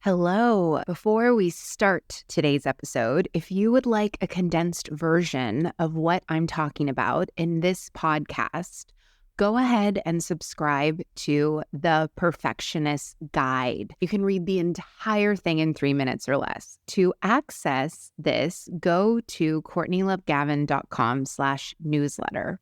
Hello. Before we start today's episode, if you would like a condensed version of what I'm talking about in this podcast, go ahead and subscribe to The Perfectionist Guide. You can read the entire thing in 3 minutes or less. To access this, go to CourtneyLoveGavin.com/newsletter.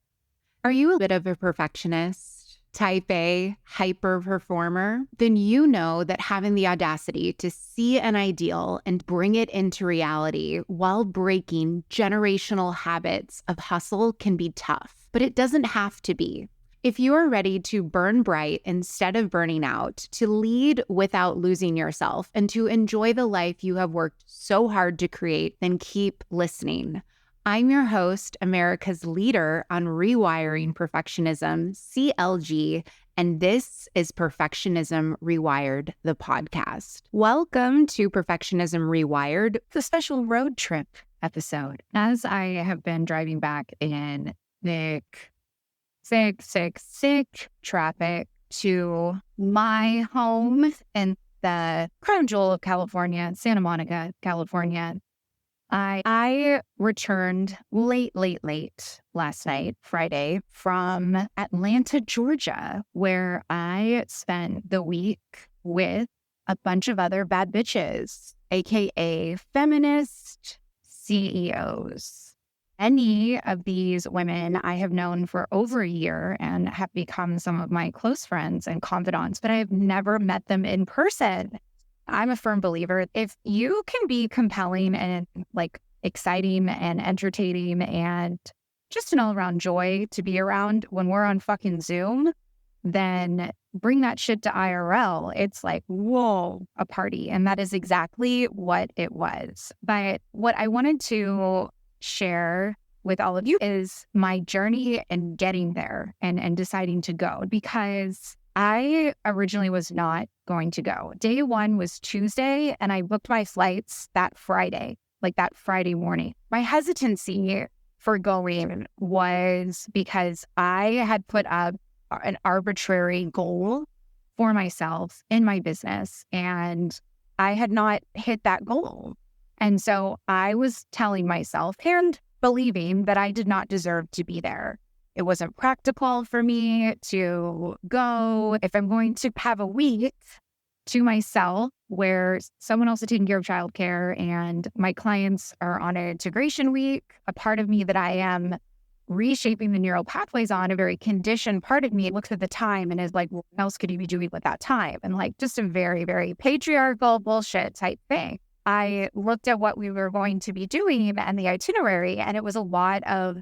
Are you a bit of a perfectionist? Type A, hyper performer? Then you know that having the audacity to see an ideal and bring it into reality while breaking generational habits of hustle can be tough, but it doesn't have to be. If you are ready to burn bright instead of burning out, to lead without losing yourself, and to enjoy the life you have worked so hard to create, then keep listening. I'm your host, America's leader on rewiring perfectionism, CLG, and this is Perfectionism Rewired, the podcast. Welcome to Perfectionism Rewired, the special road trip episode. As I have been driving back in thick traffic to my home in the crown jewel of California, Santa Monica, California, I returned late last night, Friday, from Atlanta, Georgia, where I spent the week with a bunch of other bad bitches, aka feminist CEOs. Many of these women I have known for over a year and have become some of my close friends and confidants, but I have never met them in person. I'm a firm believer, if you can be compelling and exciting and entertaining and just an all-around joy to be around when we're on fucking Zoom, then bring that shit to IRL. It's like, whoa, a party. And that is exactly what it was. But what I wanted to share with all of you is my journey in getting there and deciding to go, because I originally was not going to go. Day one was Tuesday, and I booked my flights that Friday morning. My hesitancy for going was because I had put up an arbitrary goal for myself in my business, and I had not hit that goal. And so I was telling myself and believing that I did not deserve to be there. It wasn't practical for me to go. If I'm going to have a week to myself where someone else is taking care of childcare and my clients are on an integration week, a part of me that I am reshaping the neural pathways on, a very conditioned part of me, looks at the time and is like, what else could you be doing with that time? And just a very, very patriarchal bullshit type thing. I looked at what we were going to be doing and the itinerary, and it was a lot of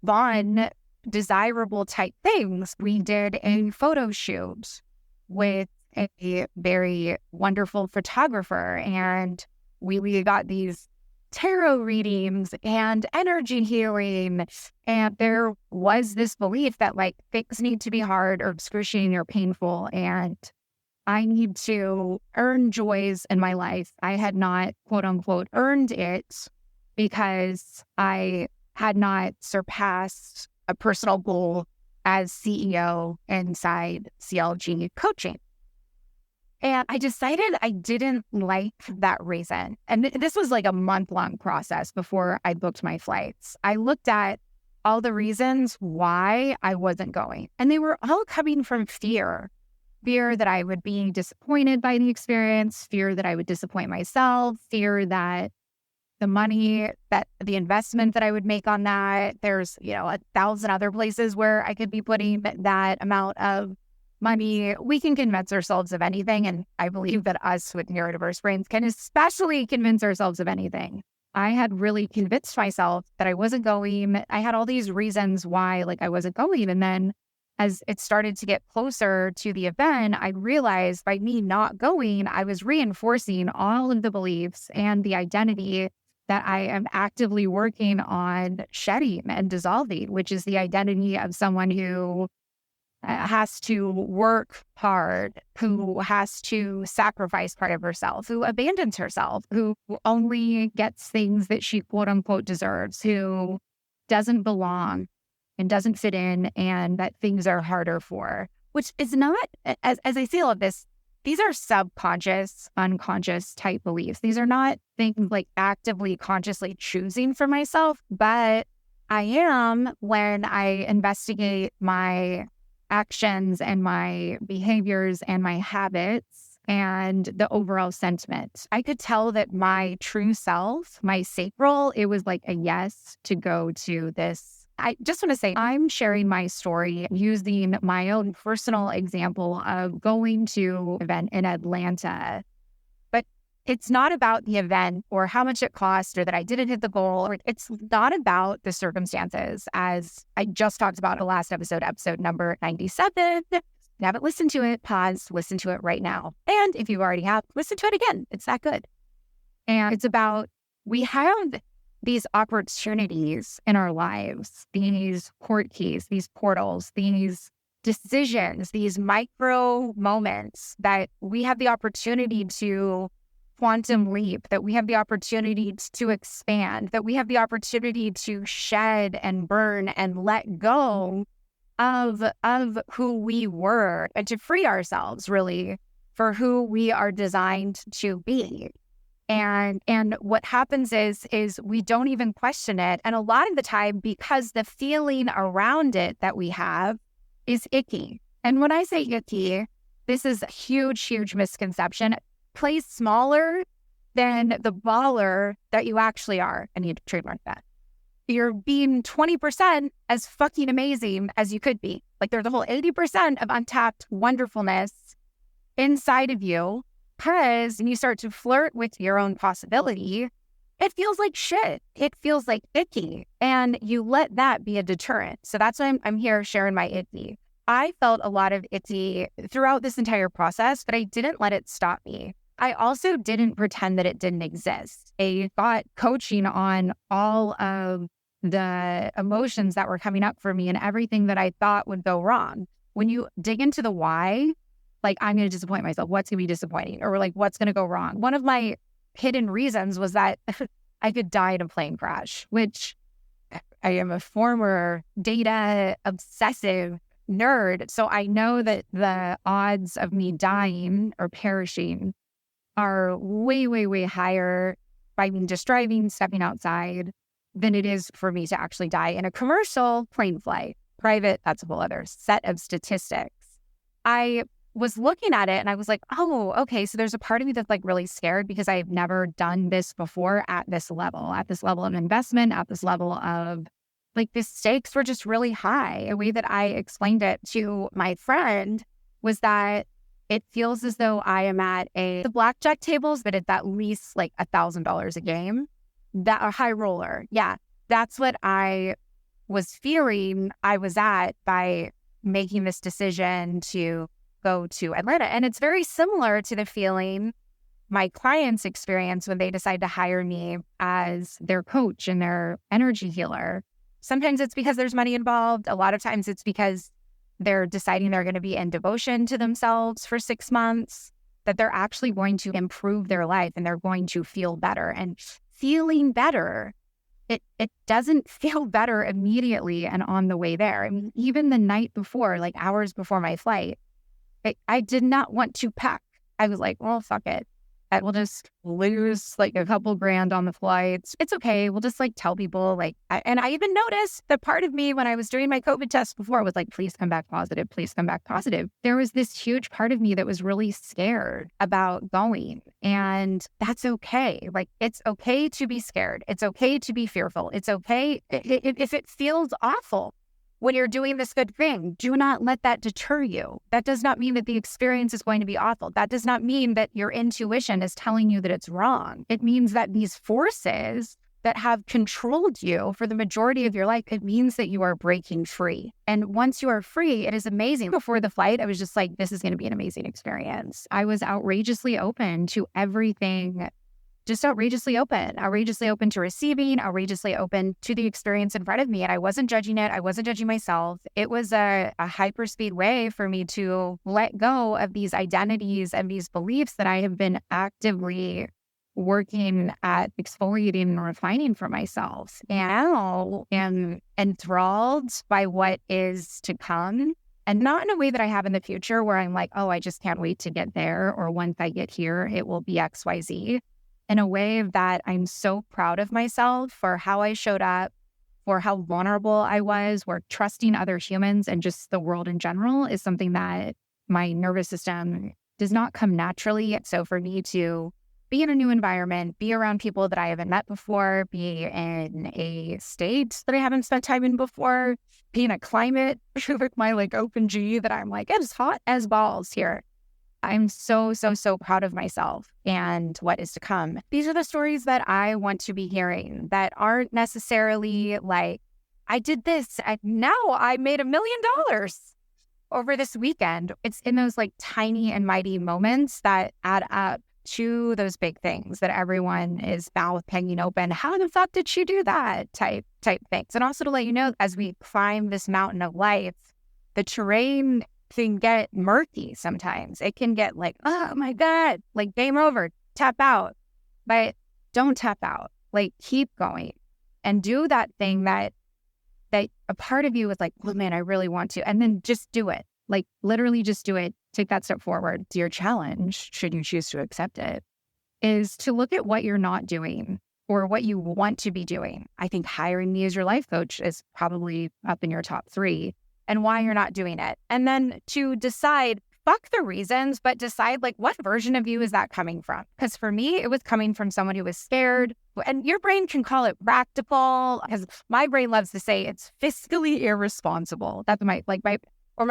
fun, desirable type things. We did a photo shoot with a very wonderful photographer, and we got these tarot readings and energy healing. And there was this belief that things need to be hard or excruciating or painful, and I need to earn joys in my life. I had not, quote unquote, earned it because I had not surpassed a personal goal as CEO inside CLG coaching. And I decided I didn't like that reason. And this was a month-long process before I booked my flights. I looked at all the reasons why I wasn't going, and they were all coming from fear. Fear that I would be disappointed by the experience, fear that I would disappoint myself, fear that the money, that the investment that I would make on that, there's, 1,000 other places where I could be putting that amount of money. We can convince ourselves of anything. And I believe that us with neurodiverse brains can especially convince ourselves of anything. I had really convinced myself that I wasn't going. I had all these reasons why I wasn't going. And then as it started to get closer to the event, I realized by me not going, I was reinforcing all of the beliefs and the identity that I am actively working on shedding and dissolving, which is the identity of someone who has to work hard, who has to sacrifice part of herself, who abandons herself, who only gets things that she quote unquote deserves, who doesn't belong and doesn't fit in, and that things are harder for, which is not, as I say all of this, these are subconscious, unconscious type beliefs. These are not things like actively, consciously choosing for myself, but I am when I investigate my actions and my behaviors and my habits and the overall sentiment. I could tell that my true self, my sacral, it was like a yes to go to this. I just want to say I'm sharing my story using my own personal example of going to an event in Atlanta. But it's not about the event or how much it cost or that I didn't hit the goal. Or it's not about the circumstances, as I just talked about in the last episode number 97. If you haven't listened to it, pause, listen to it right now. And if you already have, listen to it again. It's that good. And it's about, we have these opportunities in our lives, these port keys, these portals, these decisions, these micro moments that we have the opportunity to quantum leap, that we have the opportunity to expand, that we have the opportunity to shed and burn and let go of who we were and to free ourselves really for who we are designed to be. And what happens is we don't even question it. And a lot of the time, because the feeling around it that we have is icky. And when I say icky, this is a huge, huge misconception. It plays smaller than the baller that you actually are. I need to trademark that. You're being 20% as fucking amazing as you could be. Like there's a whole 80% of untapped wonderfulness inside of you. Because when you start to flirt with your own possibility, it feels like shit. It feels like icky. And you let that be a deterrent. So that's why I'm here sharing my icky. I felt a lot of icky throughout this entire process, but I didn't let it stop me. I also didn't pretend that it didn't exist. I got coaching on all of the emotions that were coming up for me and everything that I thought would go wrong. When you dig into the why, like, I'm going to disappoint myself. What's going to be disappointing? Or like, what's going to go wrong? One of my hidden reasons was that I could die in a plane crash, which I am a former data obsessive nerd. So I know that the odds of me dying or perishing are way, way, way higher by me just driving, stepping outside than it is for me to actually die in a commercial plane flight. Private, that's a whole other set of statistics. I was looking at it and I was like, oh, okay. So there's a part of me that's like really scared because I've never done this before at this level of investment, at this level of like the stakes were just really high. A way that I explained it to my friend was that it feels as though I am at the blackjack tables, but it's at least like $1,000 a game. That a high roller. Yeah. That's what I was feeling I was at by making this decision to go to Atlanta. And it's very similar to the feeling my clients experience when they decide to hire me as their coach and their energy healer. Sometimes it's because there's money involved. A lot of times it's because they're deciding they're going to be in devotion to themselves for 6 months, that they're actually going to improve their life and they're going to feel better. And feeling better, it doesn't feel better immediately and on the way there. I mean, even the night before, like hours before my flight, I did not want to pack. I was like, well, fuck it. I will just lose like a couple grand on the flights. It's okay. We'll just like tell people like, and I even noticed that part of me when I was doing my COVID test before was like, please come back positive. Please come back positive. There was this huge part of me that was really scared about going. And that's okay. Like, it's okay to be scared. It's okay to be fearful. It's okay if it feels awful. When you're doing this good thing, do not let that deter you. That does not mean that the experience is going to be awful. That does not mean that your intuition is telling you that it's wrong. It means that these forces that have controlled you for the majority of your life, it means that you are breaking free. And once you are free, it is amazing. Before the flight, I was just like, this is going to be an amazing experience. I was outrageously open to everything. Just outrageously open to receiving, outrageously open to the experience in front of me. And I wasn't judging it. I wasn't judging myself. It was a hyperspeed way for me to let go of these identities and these beliefs that I have been actively working at exfoliating and refining for myself. And now am enthralled by what is to come. And not in a way that I have in the future where I'm like, oh, I just can't wait to get there. Or once I get here, it will be XYZ. In a way that I'm so proud of myself for how I showed up, for how vulnerable I was, where trusting other humans and just the world in general is something that my nervous system does not come naturally. So for me to be in a new environment, be around people that I haven't met before, be in a state that I haven't spent time in before, be in a climate with my open G that I'm like, it's hot as balls here. I'm so, so, so proud of myself and what is to come. These are the stories that I want to be hearing that aren't necessarily like, I did this and now I made $1 million over this weekend. It's in those tiny and mighty moments that add up to those big things that everyone is mouth hanging open. How the fuck did she do that? Type things. And also to let you know, as we climb this mountain of life, the terrain can get murky sometimes. It can get oh my God, game over, tap out. But don't tap out. Keep going and do that thing that a part of you is oh man, I really want to. And then just do it. Literally just do it. Take that step forward. Your challenge, should you choose to accept it, is to look at what you're not doing or what you want to be doing. I think hiring me as your life coach is probably up in your top 3 and why you're not doing it. And then to decide, fuck the reasons, but decide what version of you is that coming from? Because for me, it was coming from someone who was scared. And your brain can call it practical, because my brain loves to say it's fiscally irresponsible. That's my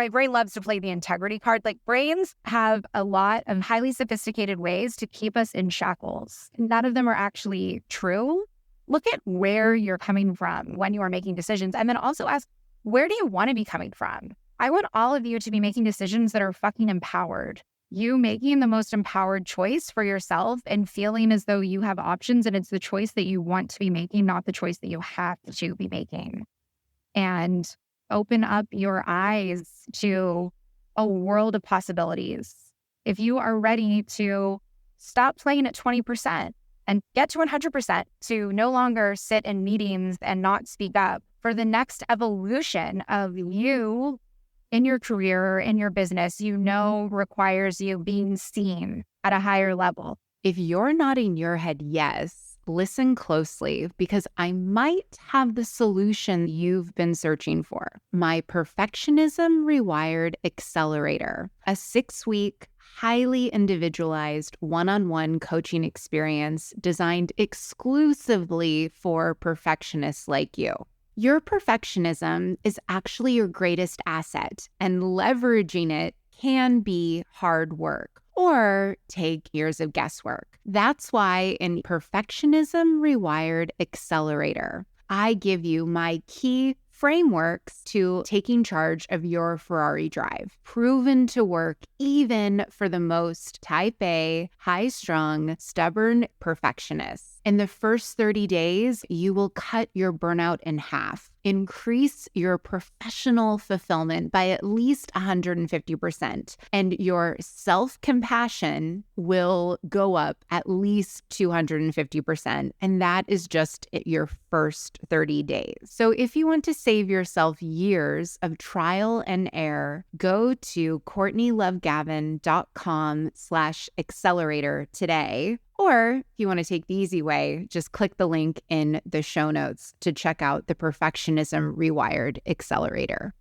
brain loves to play the integrity card. Brains have a lot of highly sophisticated ways to keep us in shackles. None of them are actually true. Look at where you're coming from when you are making decisions. And then also ask, where do you want to be coming from? I want all of you to be making decisions that are fucking empowered. You making the most empowered choice for yourself and feeling as though you have options and it's the choice that you want to be making, not the choice that you have to be making. And open up your eyes to a world of possibilities. If you are ready to stop playing at 20% and get to 100%, to no longer sit in meetings and not speak up, for the next evolution of you in your career, in your business, requires you being seen at a higher level. If you're nodding your head yes, listen closely, because I might have the solution you've been searching for. My Perfectionism Rewired Accelerator, a 6-week, highly individualized one-on-one coaching experience designed exclusively for perfectionists like you. Your perfectionism is actually your greatest asset, and leveraging it can be hard work or take years of guesswork. That's why in Perfectionism Rewired Accelerator, I give you my key frameworks to taking charge of your Ferrari drive, proven to work even for the most type A, high-strung, stubborn perfectionists. In the first 30 days, you will cut your burnout in half, increase your professional fulfillment by at least 150%, and your self-compassion will go up at least 250%, and that is just your first 30 days. So if you want to save yourself years of trial and error, go to CourtneyLoveGavin.com/accelerator today. Or if you want to take the easy way, just click the link in the show notes to check out the Perfectionism Rewired Accelerator.